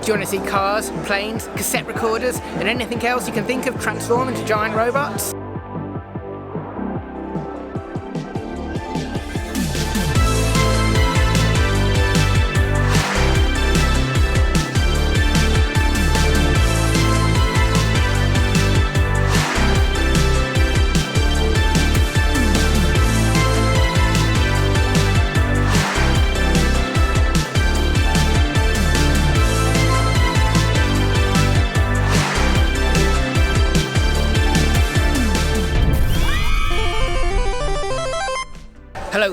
Do you want to see cars, planes, cassette recorders, and anything else you can think of transform into giant robots?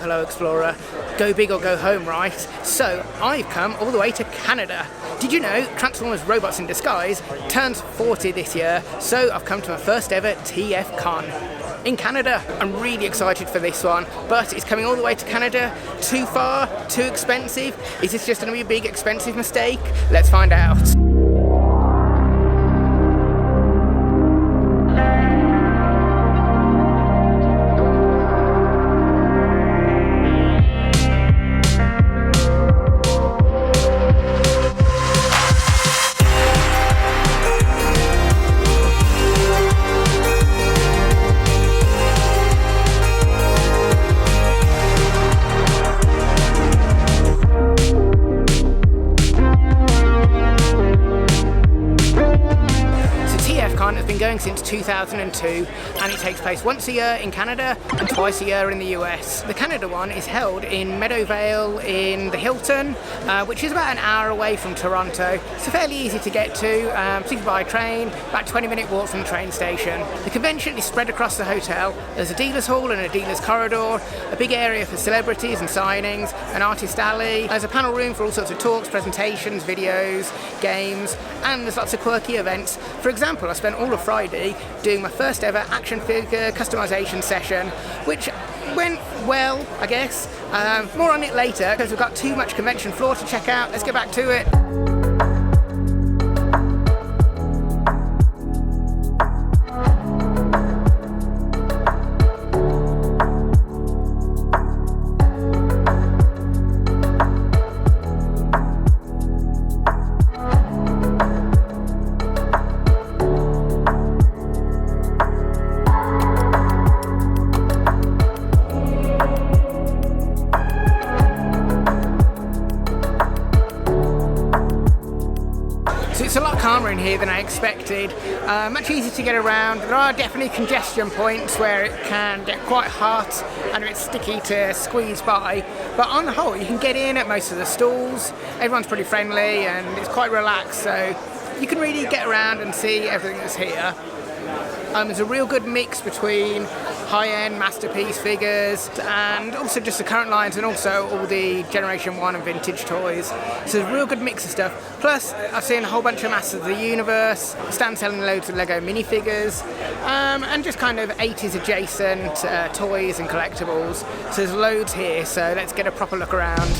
Hello Explorer, go big or go home, right? So I've come all the way to Canada. Did you know Transformers Robots in Disguise turns 40 this year, so I've come to my first ever TFcon in Canada. I'm really excited for this one, but it's coming all the way to Canada. Too far? Too expensive? Is this just going to be a big expensive mistake? Let's find out. Has been going since 2002, and it takes place once a year in Canada and twice a year in the US. The Canada one is held in Meadowvale in the Hilton, which is about an hour away from Toronto. It's fairly easy to get to, particularly by train, about a 20-minute walk from the train station. The convention is spread across the hotel. There's a dealer's hall and a dealer's corridor, a big area for celebrities and signings, an artist alley. There's a panel room for all sorts of talks, presentations, videos, games, and there's lots of quirky events. For example, I spent all of Friday doing my first ever action figure customization session, which went well, I guess. More on it later, because we've got too much convention floor to check out. Let's get back to it. It's a lot calmer in here than I expected, much easier to get around. There are definitely congestion points where it can get quite hot and a bit sticky to squeeze by, but on the whole you can get in at most of the stalls. Everyone's pretty friendly and it's quite relaxed, so you can really get around and see everything that's here. There's a real good mix between high-end masterpiece figures and also just the current lines and also all the Generation 1 and vintage toys. So there's a real good mix of stuff. Plus, I've seen a whole bunch of Masters of the Universe, stand selling loads of Lego minifigures, and just kind of 80s adjacent toys and collectibles. So there's loads here, so let's get a proper look around.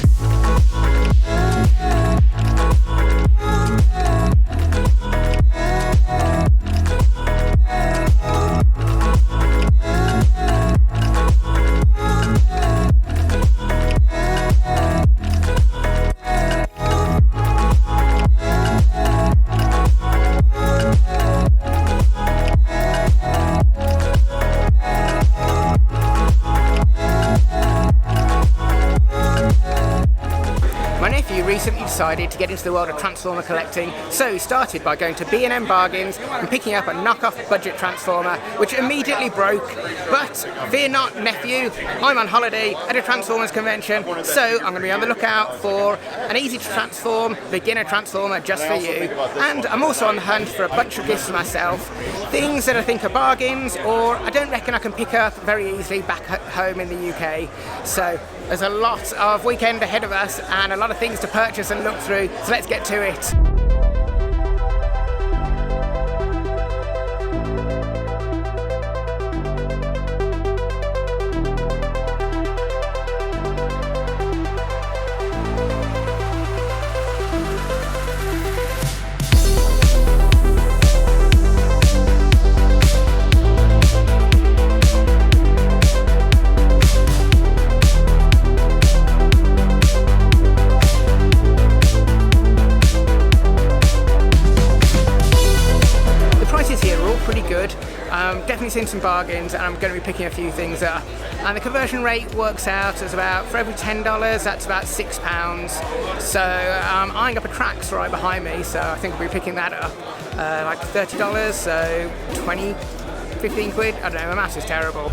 Recently decided to get into the world of Transformer collecting, so he started by going to B&M Bargains and picking up a knockoff budget Transformer, which immediately broke. But fear not, nephew, I'm on holiday at a Transformers convention, so I'm going to be on the lookout for an easy to transform beginner Transformer just for you. And I'm also on the hunt for a bunch of gifts for myself, things that I think are bargains or I don't reckon I can pick up very easily back home in the UK. So there's a lot of weekend ahead of us and a lot of things to purchase and look through, so let's get to it. definitely seen some bargains, and I'm going to be picking a few things up. And the conversion rate works out as about, for every $10, that's about £6. So I'm eyeing up a Trax right behind me, so I think we'll be picking that up. Like $30, so 20, 15 quid. I don't know, my maths is terrible.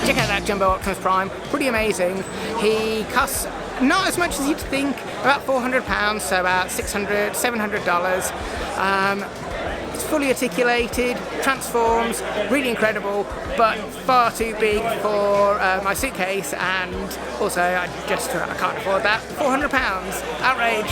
Check out that Jumbo Optimus Prime, pretty amazing. He costs not as much as you'd think, about £400, so about $600, $700. It's fully articulated, transforms, really incredible, but far too big for my suitcase, and also I can't afford that. £400, outrage.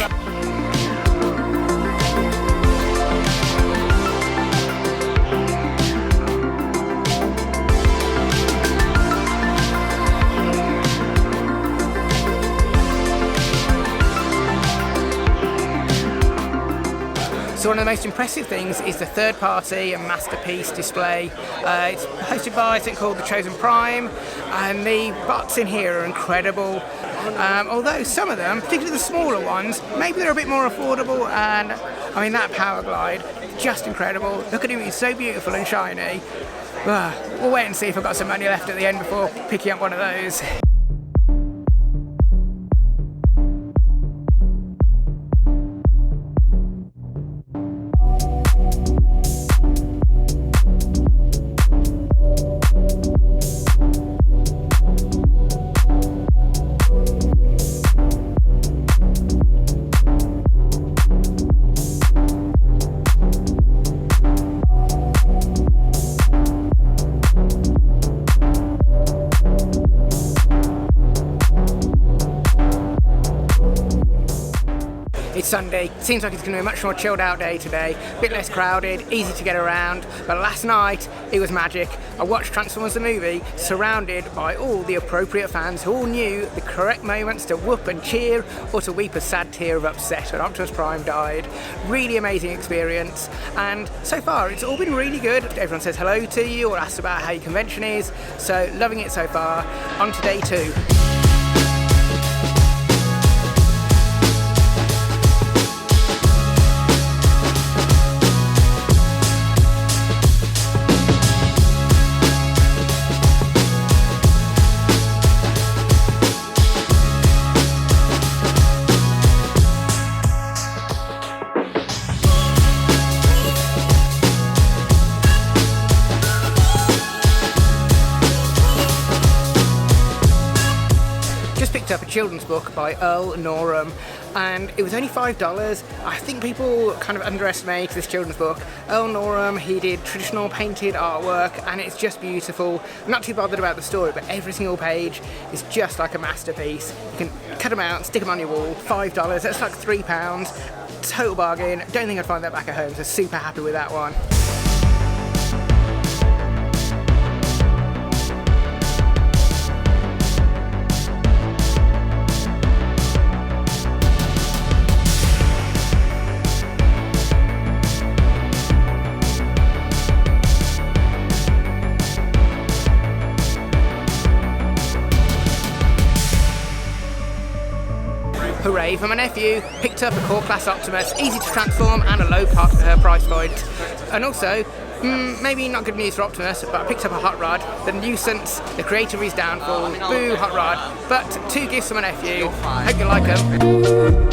So one of the most impressive things is the third-party and masterpiece display. It's hosted by something called the Chosen Prime, and the bots in here are incredible. Although some of them, particularly the smaller ones, maybe they're a bit more affordable, and I mean that power glide, just incredible. Look at him, he's so beautiful and shiny. We'll wait and see if I've got some money left at the end before picking up one of those. It's Sunday, seems like it's going to be a much more chilled out day today, a bit less crowded, easy to get around, but last night it was magic. I watched Transformers the movie, surrounded by all the appropriate fans who all knew the correct moments to whoop and cheer or to weep a sad tear of upset when Optimus Prime died. Really amazing experience, and so far it's all been really good. Everyone says hello to you or asks about how your convention is, so loving it so far. On to day 2. Up a children's book by Earl Norham, and it was only $5. I think people kind of underestimate this children's book. Earl Norham, he did traditional painted artwork, and it's just beautiful. I'm not too bothered about the story, but every single page is just like a masterpiece. You can cut them out, stick them on your wall. $5, that's like £3. Total bargain. Don't think I'd find that back at home, so super happy with that one. Hooray for my nephew, picked up a core class Optimus, easy to transform and a low price point. And also, maybe not good news for Optimus, but I picked up a hot rod, the nuisance, the creator of his downfall, boo hot rod, but 2 gifts for my nephew, hope you like them.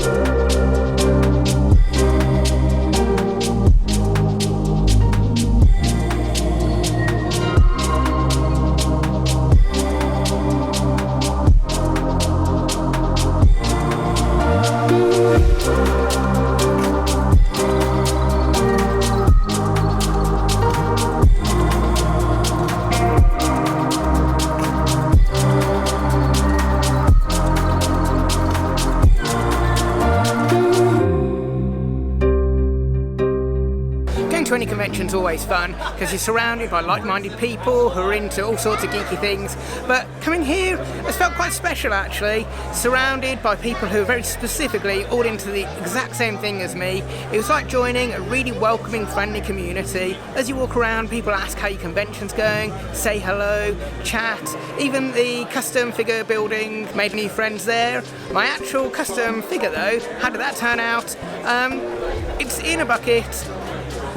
to any convention's always fun because you're surrounded by like-minded people who are into all sorts of geeky things. But coming here has felt quite special actually, surrounded by people who are very specifically all into the exact same thing as me. It was like joining a really welcoming, friendly community. As you walk around, people ask how your convention's going, say hello, chat. Even the custom figure building made new friends there. My actual custom figure though, how did that turn out? It's in a bucket,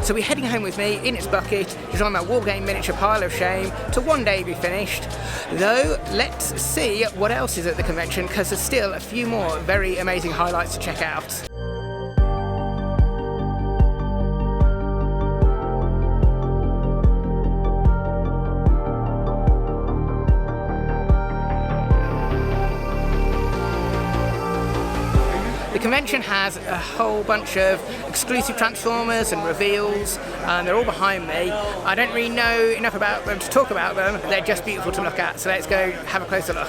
so we're heading home with me in its bucket to join my wargame miniature pile of shame to one day be finished. Though, let's see what else is at the convention because there's still a few more very amazing highlights to check out. The convention has a whole bunch of exclusive Transformers and reveals, and they're all behind me. I don't really know enough about them to talk about them, but they're just beautiful to look at, so let's go have a closer look.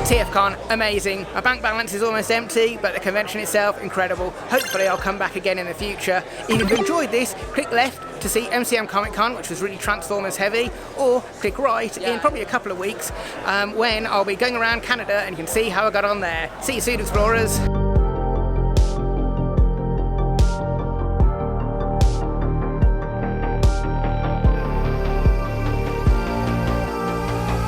TFcon, amazing. My bank balance is almost empty, but the convention itself, incredible. Hopefully I'll come back again in the future. If you've enjoyed this, click left to see MCM Comic Con, which was really Transformers heavy, or click right in probably a couple of weeks when I'll be going around Canada and you can see how I got on there. See you soon, explorers.